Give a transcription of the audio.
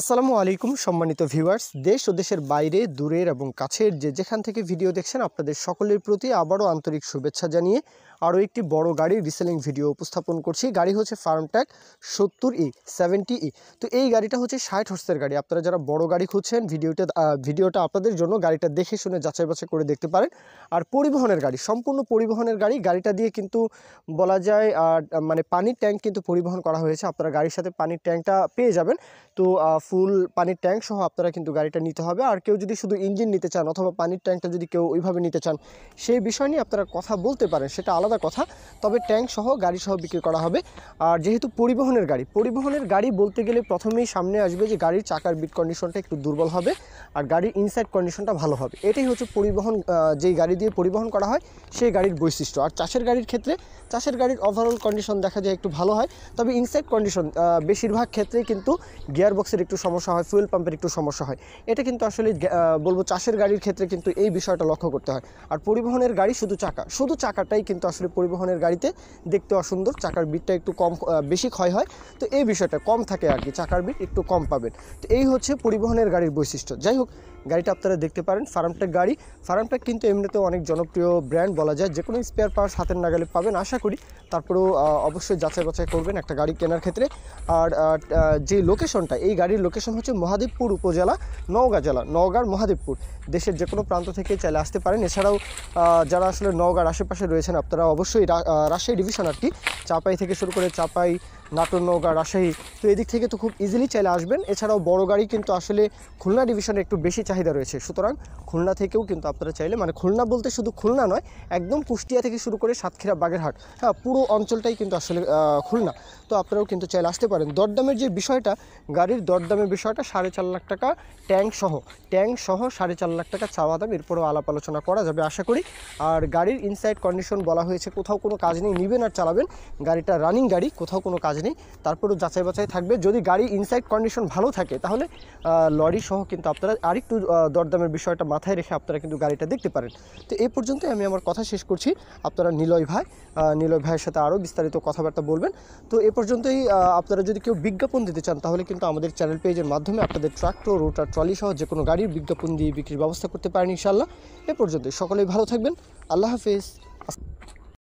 আসসালামু আলাইকুম সম্মানিত ভিউয়ার্স, দেশ ও দেশের বাইরে দূরের এবং কাছের যেখান থেকে ভিডিও দেখছেন আপনাদের সকলের প্রতি আবারও আন্তরিক শুভেচ্ছা জানিয়ে আরও একটি বড় গাড়ির রিসেলিং ভিডিও উপস্থাপন করছি। গাড়ি হচ্ছে ফার্মট্র্যাক 70E 70E। তো এই গাড়িটা হচ্ছে 60 হর্সের গাড়ি। আপনারা যারা বড় গাড়ি খুঁজছেন ভিডিওটা আপনাদের জন্য, গাড়িটা দেখে শুনে যাচাই বাছাই করে দেখতে পারেন। আর পরিবহনের গাড়ি, সম্পূর্ণ পরিবহনের গাড়ি। গাড়িটা দিয়ে কিন্তু বলা যায় মানে পানির ট্যাঙ্ক কিন্তু পরিবহন করা হয়েছে। আপনারা গাড়ির সাথে পানির ট্যাঙ্কটা পেয়ে যাবেন। তো ফুল পানির ট্যাঙ্ক সহ আপনারা কিন্তু গাড়িটা নিতে হবে। আর কেউ যদি শুধু ইঞ্জিন নিতে চান অথবা পানির ট্যাঙ্কটা যদি কেউ ওইভাবে নিতে চান, সেই বিষয় নিয়ে আপনারা কথা বলতে পারেন, সেটা আলাদা কথা। তবে ট্যাঙ্ক সহ গাড়ি সহ বিক্রি করা হবে। আর যেহেতু পরিবহনের গাড়ি বলতে গেলে প্রথমেই সামনে আসবে যে গাড়ির চাকার বিট কন্ডিশনটা একটু দুর্বল হবে আর গাড়ির ইনসাইড কন্ডিশনটা ভালো হবে। এটাই হচ্ছে পরিবহন, যেই গাড়ি দিয়ে পরিবহন করা হয় সেই গাড়ির বৈশিষ্ট্য। আর চাষের গাড়ির ক্ষেত্রে চাষের গাড়ির ওভারঅল কন্ডিশন দেখা যায় একটু ভালো হয়, তবে ইনসাইড কন্ডিশন বেশিরভাগ ক্ষেত্রেই কিন্তু গিয়ার বক্সের একটু সমস্যা হয়, ফুয়েল পাম্পের একটু সমস্যা হয়। এটা কিন্তু আসলে বলবো চাষের গাড়ির ক্ষেত্রে কিন্তু এই বিষয়টা লক্ষ্য করতে হয়। আর পরিবহনের গাড়ি শুধু চাকাটাই কিন্তু আসলে পরিবহনের গাড়িতে দেখতে অসুন্দর, চাকার বিটটা একটু কম বেশি ক্ষয় হয়। তো এই বিষয়টা কম থাকে আর কি, চাকার বিট একটু কম পাবেন। তো এই হচ্ছে পরিবহনের গাড়ির বৈশিষ্ট্য। যাই হোক, গাড়িটা আপনারা দেখতে পারেন ফার্মট্র্যাক গাড়ি। ফার্মট্র্যাক কিন্তু এমনিতেও অনেক জনপ্রিয় ব্র্যান্ড বলা যায়, যে কোনো স্পেয়ার পার্টস হাতের নাগালে পাবেন আশা করি। তারপরেও অবশ্যই যাচাই বাছাই করবেন একটা গাড়ি কেনার ক্ষেত্রে। আর যে লোকেশনটা, এই গাড়ির লোকেশন হচ্ছে মহাদেবপুর উপজেলা, নওগাঁ জেলা, নওগাঁর মহাদেবপুর। দেশের যে কোনো প্রান্ত থেকে চাইলে আসতে পারেন। এছাড়াও যারা আসলে নওগাঁর আশেপাশে রয়েছেন আপনারা অবশ্যই রাজশাহী ডিভিশন আর কি, চাপাই থেকে শুরু করে চাপাই, নাটোর, নওগাঁ, রাজশাহী, তো এদিক থেকে তো খুব ইজিলি চাইলে আসবেন। এছাড়াও বড় গাড়ি কিন্তু আসলে খুলনা ডিভিশনে একটু বেশি চাহিদা রয়েছে, সুতরাং খুলনা থেকেও কিন্তু আপনারা চাইলে, মানে খুলনা বলতে শুধু খুলনা নয়, একদম কুষ্টিয়া থেকে শুরু করে সাতক্ষীরা, বাগেরহাট, হ্যাঁ পুরো অঞ্চলটাই কিন্তু আসলে খুলনা। তো আপনারাও কিন্তু চাইলে আসতে পারেন। দরদামের যে বিষয়টা, গাড়ির দরদামের বিষয়টা 4.5 লাখ টাকা ট্যাঙ্ক সহ 4.5 লাখ টাকা চাওয়া দাম। এরপরেও আলাপ আলোচনা করা যাবে আশা করি। আর গাড়ির ইনসাইড কন্ডিশন বলা হয়েছে, কোথাও কোনো কাজ নেই, নেবেন আর চালাবেন। গাড়িটা রানিং গাড়ি, কোথাও কোনো কাজ নেই। তারপরেও যাচাই বাছাই থাকবে। যদি গাড়ি ইনসাইড কন্ডিশন ভালো থাকে তাহলে লরি সহ কিন্তু আপনারা আরেকটু দরদামের বিষয়টা মাথায় রেখে আপনারা কিন্তু গাড়িটা দেখতে পারেন। তো এই পর্যন্তই আমি আমার কথা শেষ করছি। আপনারা নিলয় ভাইয়ের সাথে আরও বিস্তারিত কথাবার্তা বলবেন। তো এ পর্যন্তই। আপনারা যদি কেউ বিজ্ঞাপন দিতে চান তাহলে কিন্তু আমাদের চ্যানেল পেজের মাধ্যমে আপনাদের ট্রাক্টর, রোটার, ট্রলি সহ যে কোনো গাড়ির বিজ্ঞাপন দিয়ে বিক্রির ব্যবস্থা করতে পারেন ইনশাআল্লাহ। এ পর্যন্তই। সকলেই ভালো থাকবেন। আল্লাহ হাফেজ।